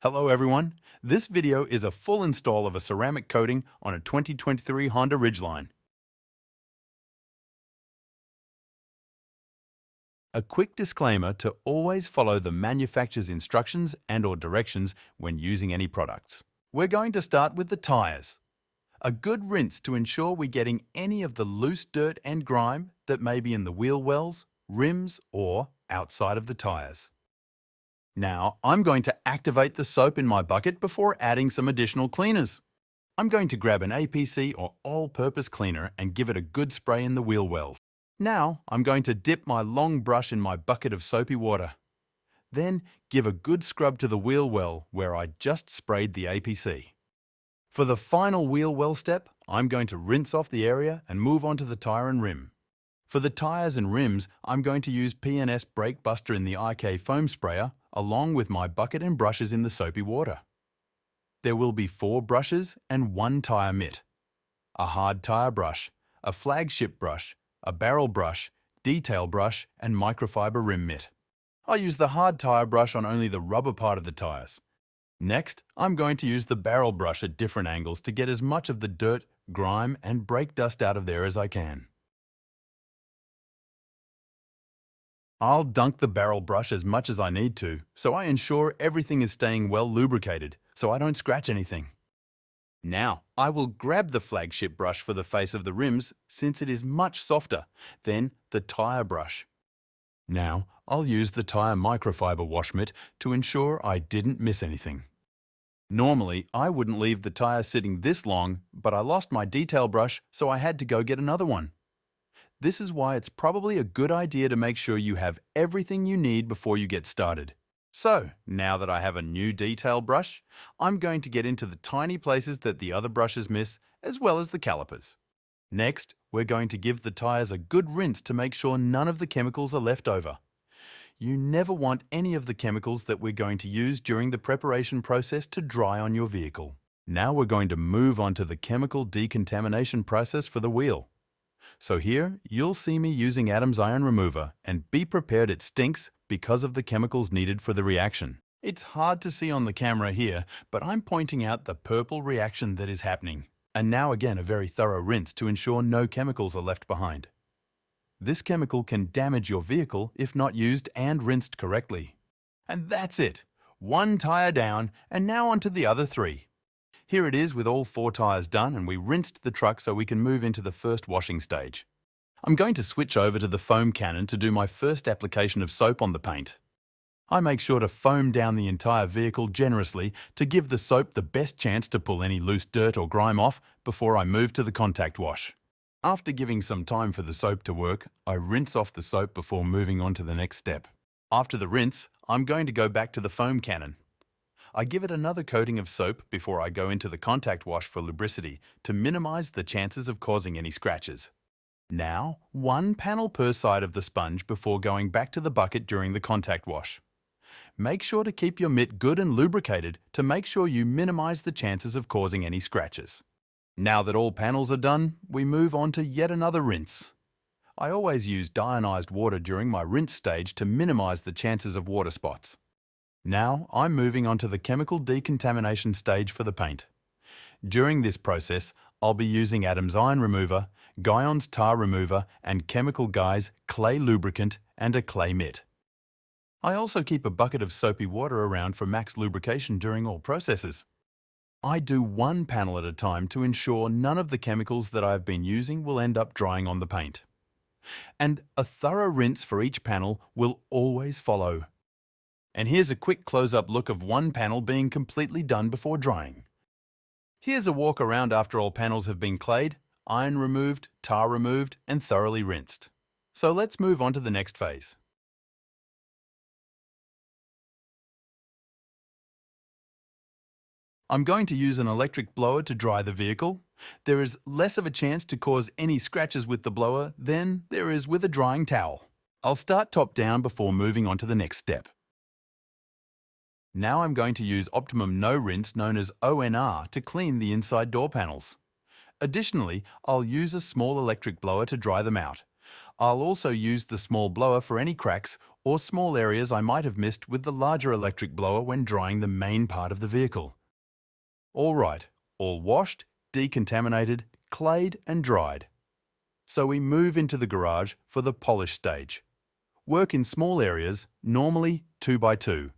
Hello everyone, this video is a full install of a ceramic coating on a 2023 Honda Ridgeline. A quick disclaimer to always follow the manufacturer's instructions and/or directions when using any products. We're going to start with the tyres. A good rinse to ensure we're getting any of the loose dirt and grime that may be in the wheel wells, rims or outside of the tyres. Now, I'm going to activate the soap in my bucket before adding some additional cleaners. I'm going to grab an APC or all-purpose cleaner and give it a good spray in the wheel wells. Now, I'm going to dip my long brush in my bucket of soapy water. Then, give a good scrub to the wheel well where I just sprayed the APC. For the final wheel well step, I'm going to rinse off the area and move on to the tyre and rim. For the tyres and rims, I'm going to use P&S Brake Buster in the IK foam sprayer along with my bucket and brushes in the soapy water. There will be 4 brushes and 1 tyre mitt. A hard tyre brush, a flagship brush, a barrel brush, detail brush and microfiber rim mitt. I use the hard tyre brush on only the rubber part of the tyres. Next, I'm going to use the barrel brush at different angles to get as much of the dirt, grime and brake dust out of there as I can. I'll dunk the barrel brush as much as I need to, so I ensure everything is staying well lubricated, so I don't scratch anything. Now, I will grab the flagship brush for the face of the rims since it is much softer, then the tyre brush. Now, I'll use the tyre microfiber wash mitt to ensure I didn't miss anything. Normally, I wouldn't leave the tyre sitting this long, but I lost my detail brush, so I had to go get another one. This is why it's probably a good idea to make sure you have everything you need before you get started. So, now that I have a new detail brush, I'm going to get into the tiny places that the other brushes miss, as well as the calipers. Next, we're going to give the tyres a good rinse to make sure none of the chemicals are left over. You never want any of the chemicals that we're going to use during the preparation process to dry on your vehicle. Now we're going to move on to the chemical decontamination process for the wheel. So here, you'll see me using Adam's iron remover, and be prepared it stinks because of the chemicals needed for the reaction. It's hard to see on the camera here, but I'm pointing out the purple reaction that is happening. And now again a very thorough rinse to ensure no chemicals are left behind. This chemical can damage your vehicle if not used and rinsed correctly. And that's it. 1 tyre down, and now on to the other 3. Here it is with all 4 tyres done, and we rinsed the truck so we can move into the first washing stage. I'm going to switch over to the foam cannon to do my first application of soap on the paint. I make sure to foam down the entire vehicle generously to give the soap the best chance to pull any loose dirt or grime off before I move to the contact wash. After giving some time for the soap to work, I rinse off the soap before moving on to the next step. After the rinse, I'm going to go back to the foam cannon. I give it another coating of soap before I go into the contact wash for lubricity to minimize the chances of causing any scratches. Now, 1 panel per side of the sponge before going back to the bucket during the contact wash. Make sure to keep your mitt good and lubricated to make sure you minimize the chances of causing any scratches. Now that all panels are done, we move on to yet another rinse. I always use deionized water during my rinse stage to minimize the chances of water spots. Now, I'm moving on to the chemical decontamination stage for the paint. During this process, I'll be using Adam's iron remover, Guyon's tar remover, and Chemical Guy's clay lubricant and a clay mitt. I also keep a bucket of soapy water around for max lubrication during all processes. I do 1 panel at a time to ensure none of the chemicals that I've been using will end up drying on the paint. And a thorough rinse for each panel will always follow. And here's a quick close-up look of 1 panel being completely done before drying. Here's a walk around after all panels have been clayed, iron removed, tar removed, and thoroughly rinsed. So let's move on to the next phase. I'm going to use an electric blower to dry the vehicle. There is less of a chance to cause any scratches with the blower than there is with a drying towel. I'll start top down before moving on to the next step. Now I'm going to use Optimum No Rinse known as ONR to clean the inside door panels. Additionally, I'll use a small electric blower to dry them out. I'll also use the small blower for any cracks or small areas I might have missed with the larger electric blower when drying the main part of the vehicle. All right, all washed, decontaminated, clayed and dried. So we move into the garage for the polish stage. Work in small areas, normally 2 by 2.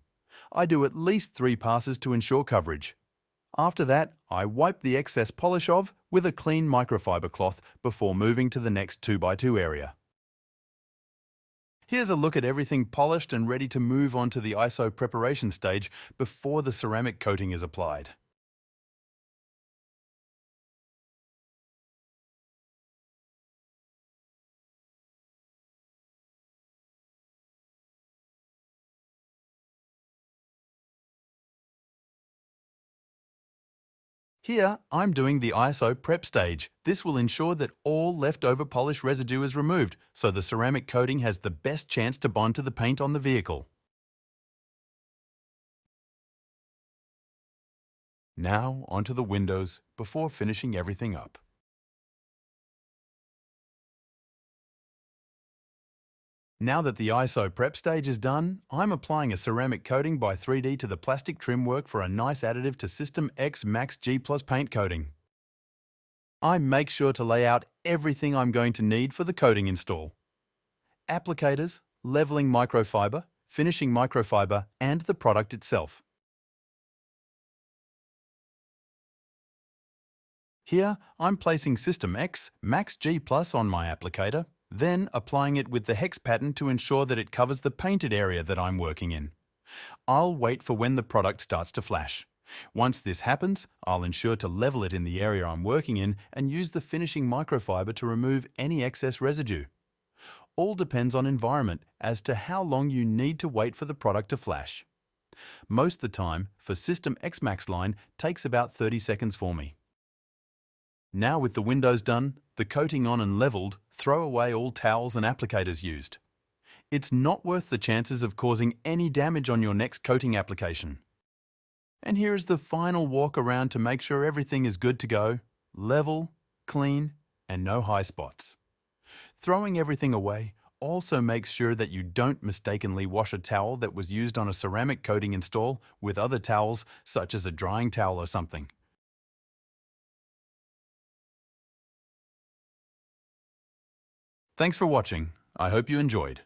I do at least 3 passes to ensure coverage. After that, I wipe the excess polish off with a clean microfiber cloth before moving to the next 2 by 2 area. Here's a look at everything polished and ready to move on to the ISO preparation stage before the ceramic coating is applied. Here, I'm doing the ISO prep stage. This will ensure that all leftover polish residue is removed, so the ceramic coating has the best chance to bond to the paint on the vehicle. Now, onto the windows before finishing everything up. Now that the ISO prep stage is done, I'm applying a ceramic coating by 3D to the plastic trim work for a nice additive to System X Max G Plus paint coating. I make sure to lay out everything I'm going to need for the coating install. Applicators, leveling microfiber, finishing microfiber, and the product itself. Here, I'm placing System X Max G Plus on my applicator, then applying it with the hex pattern to ensure that it covers the painted area that I'm working in. I'll wait for when the product starts to flash. Once this happens, I'll ensure to level it in the area I'm working in and use the finishing microfiber to remove any excess residue. All depends on environment as to how long you need to wait for the product to flash. Most of the time, for System X Max line, takes about 30 seconds for me. Now with the windows done, the coating on and leveled, throw away all towels and applicators used. It's not worth the chances of causing any damage on your next coating application. And here is the final walk around to make sure everything is good to go, level, clean, and no high spots. Throwing everything away also makes sure that you don't mistakenly wash a towel that was used on a ceramic coating install with other towels such as a drying towel or something. Thanks for watching. I hope you enjoyed.